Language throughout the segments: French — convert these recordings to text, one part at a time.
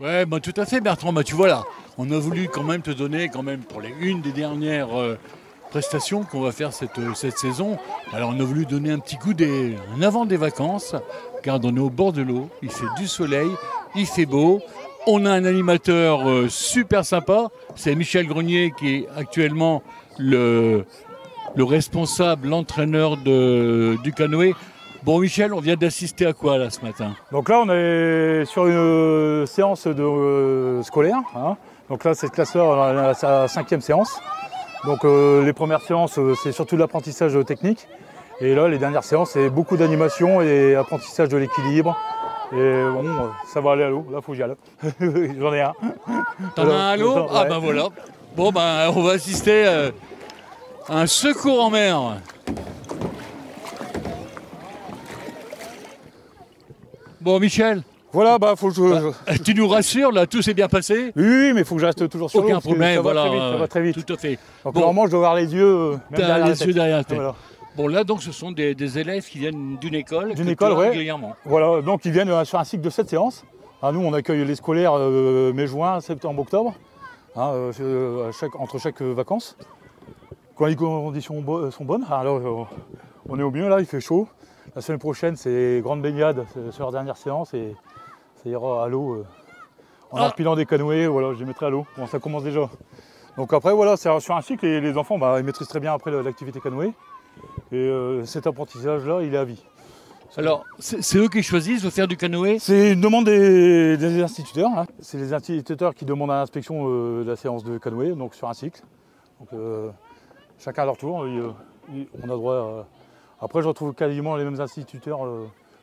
Ouais, bah, tout à fait, Bertrand. Bah, tu vois là, on a voulu quand même te donner, pour une des dernières prestations qu'on va faire cette saison. Alors, on a voulu donner un petit coup un avant des vacances. Regarde, on est au bord de l'eau, il fait du soleil, il fait beau. On a un animateur super sympa, c'est Michel Grenier qui est actuellement le responsable, l'entraîneur du canoë. Bon, Michel, on vient d'assister à quoi là ce matin? Donc là, on est sur une séance de scolaire. Hein. Donc là, cette classe-là, on a sa 5e séance. Donc les premières séances, c'est surtout de l'apprentissage technique. Et là, les dernières séances, c'est beaucoup d'animation et apprentissage de l'équilibre. Et bon, ça va aller à l'eau. Là, il faut que j'y aille. J'en ai un. T'en as un à l'eau? Ah ben voilà. Bon, ben on va assister à un secours en mer. Bon, Michel. Voilà, faut que tu nous rassures, là, tout s'est bien passé? Oui, mais il faut que je reste toujours sur l'eau. Aucun problème, voilà. Ça va très vite. Tout à fait. Donc normalement, je dois avoir les yeux derrière la tête. Derrière la tête. Voilà. Bon, là, donc, ce sont des élèves qui viennent d'une école. Ouais. Régulièrement. Voilà, donc ils viennent sur un cycle de 7 séances. Nous, on accueille les scolaires mai-juin, septembre-octobre, entre chaque vacances. Quand les conditions sont bonnes, alors on est au mieux, là, il fait chaud. La semaine prochaine, c'est grande baignade sur leur dernière séance et ça ira à l'eau en empilant des canoës. Voilà, je les mettrai à l'eau. Bon, ça commence déjà. Donc après, voilà, c'est sur un cycle et les enfants, ils maîtrisent très bien après l'activité canoë. Et cet apprentissage-là, il est à vie. Alors, c'est eux qui choisissent de faire du canoë? C'est une demande des instituteurs. Hein. C'est les instituteurs qui demandent à l'inspection de la séance de canoë, donc sur un cycle. Donc chacun à leur tour, on a droit à... Après, je retrouve quasiment les mêmes instituteurs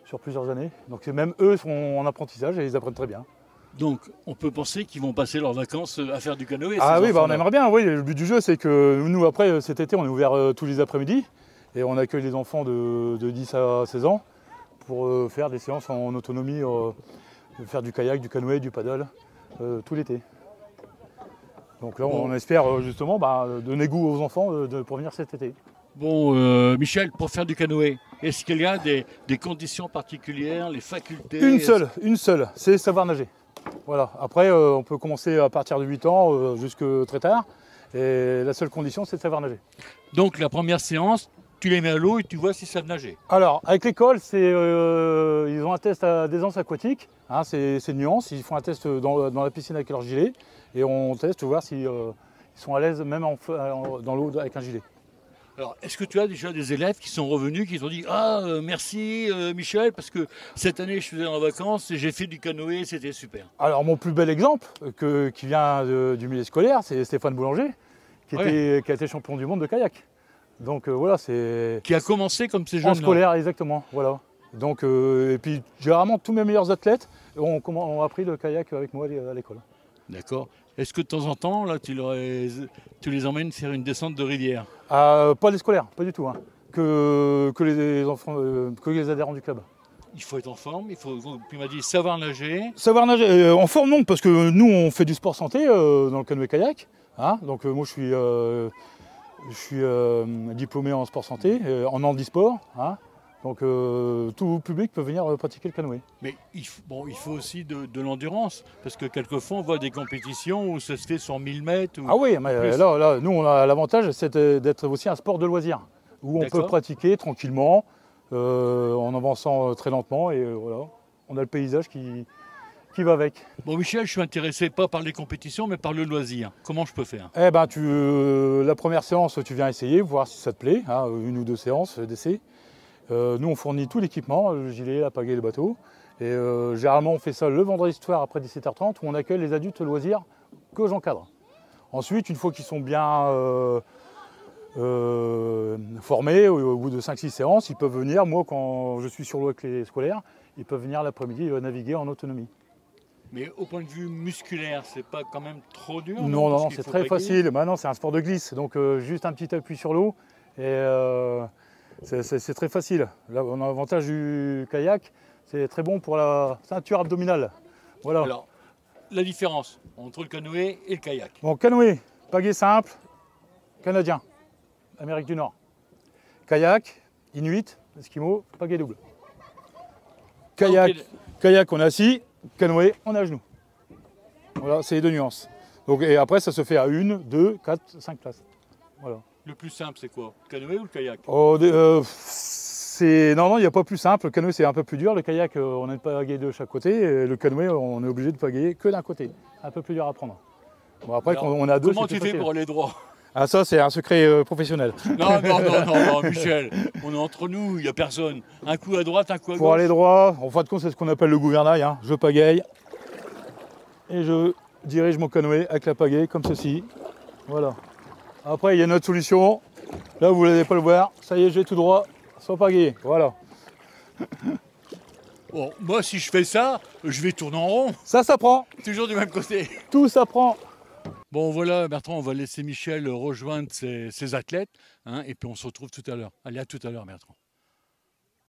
sur plusieurs années. Donc même eux sont en apprentissage et ils apprennent très bien. Donc on peut penser qu'ils vont passer leurs vacances à faire du canoë? Ah oui, on aimerait bien. Oui, le but du jeu, c'est que nous, après, cet été, on est ouvert tous les après-midi. Et on accueille les enfants de 10 à 16 ans pour faire des séances en autonomie, faire du kayak, du canoë, du paddle, tout l'été. Donc là, on espère justement donner goût aux enfants pour venir cet été. Bon, Michel, pour faire du canoë, est-ce qu'il y a des conditions particulières, les facultés? Une seule, c'est savoir nager. Voilà. Après, on peut commencer à partir de 8 ans jusque très tard. Et la seule condition, c'est de savoir nager. Donc la première séance, tu les mets à l'eau et tu vois s'ils savent nager? Alors, avec l'école, ils ont un test d'aisance aquatique. Hein, c'est une nuance. Ils font un test dans la piscine avec leur gilet. Et on teste pour voir s'ils sont à l'aise même dans l'eau avec un gilet. Alors, est-ce que tu as déjà des élèves qui sont revenus, qui t'ont dit « Ah, merci Michel, parce que cette année, je faisais en vacances et j'ai fait du canoë, c'était super ». Alors, mon plus bel exemple, qui vient du milieu scolaire, c'est Stéphane Boulanger, qui a été champion du monde de kayak. Donc voilà, c'est... Qui a commencé comme ces jeunes-là. En scolaire, exactement, voilà. Donc, et puis, généralement, tous mes meilleurs athlètes ont appris le kayak avec moi à l'école. D'accord. Est-ce que de temps en temps, là, tu les emmènes faire une descente de rivière? Pas les scolaires, pas du tout. Hein. Que les enfants, que les adhérents du club. Il faut être en forme, tu m'as dit savoir nager. Savoir nager, en forme non, parce que nous on fait du sport santé dans le canoë-kayak. Hein. Donc moi je suis diplômé en sport santé, en handisport. Hein. Donc tout public peut venir pratiquer le canoë. Mais il faut aussi de l'endurance, parce que quelquefois on voit des compétitions où ça se fait sur 1000 mètres. Ah oui, mais là, nous on a l'avantage, c'est d'être aussi un sport de loisir, où on peut pratiquer tranquillement, en avançant très lentement, et voilà, on a le paysage qui va avec. Bon Michel, je suis intéressé pas par les compétitions, mais par le loisir. Comment je peux faire? Eh ben, la première séance, tu viens essayer, voir si ça te plaît, hein, 1 ou 2 séances d'essai. Nous, on fournit tout l'équipement, le gilet, la pagaie, le bateau. Et généralement, on fait ça le vendredi soir après 17h30, où on accueille les adultes loisirs que j'encadre. Ensuite, une fois qu'ils sont bien formés, au bout de 5-6 séances, ils peuvent venir, moi, quand je suis sur l'eau avec les scolaires, ils peuvent venir l'après-midi naviguer en autonomie. Mais au point de vue musculaire, c'est pas quand même trop dur? Non, c'est très facile. Maintenant, c'est un sport de glisse, donc juste un petit appui sur l'eau. Et c'est très facile. L'avantage du kayak, c'est très bon pour la ceinture abdominale. Voilà. Alors, la différence entre le canoë et le kayak? Bon, canoë, pagaie simple, canadien, Amérique du Nord. Kayak, inuit, esquimau, pagaie double. Kayak, on est assis, canoë, on est à genoux. Voilà, c'est les deux nuances. Donc, et après, ça se fait à 1, 2, 4, 5 places. Voilà. Le plus simple, c'est quoi? Le canoë ou le kayak? Oh, non, il n'y a pas plus simple. Le canoë, c'est un peu plus dur. Le kayak, on a une pagaie de chaque côté. Et le canoë, on est obligé de pagayer que d'un côté. Un peu plus dur à prendre. Bon, après, Alors, quand on a deux, comment c'est tu plus fais facile. pour aller droit? Ah, ça, c'est un secret professionnel. Non, Michel, on est entre nous, il n'y a personne. Un coup à droite, un coup à Pour gauche. aller droit, en fin de compte, c'est ce qu'on appelle le gouvernail. Hein. Je pagaille et je dirige mon canoë avec la pagaie comme ceci. Voilà. Après, il y a une autre solution. Là, vous n'allez pas le voir. Ça y est, je vais tout droit sans pagayer. Voilà. Bon, moi, si je fais ça, je vais tourner en rond, Ça s'apprend. toujours du même côté. Tout s'apprend. Bon, voilà, Bertrand, on va laisser Michel rejoindre ses athlètes, hein, et puis on se retrouve tout à l'heure. Allez, à tout à l'heure, Bertrand.